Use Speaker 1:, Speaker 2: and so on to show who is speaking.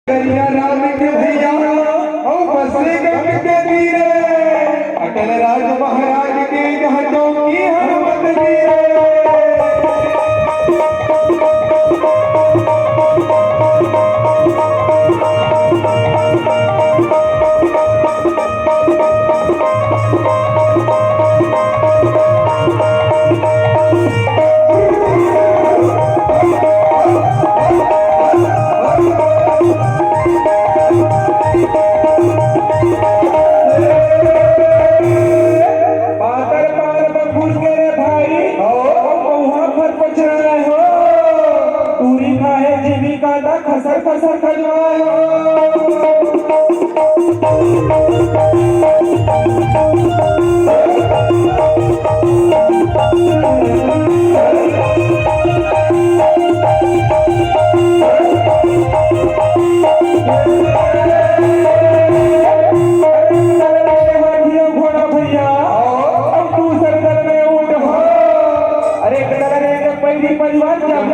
Speaker 1: करिया राम के भैया और बसरे गम के वीरे अटल राज महाराज के घाटों की हरमत वीरे। खसर खसर खजवायो घोड़ा भैया अब तू सरदर में उठ हो। अरे पैरी परिवार जब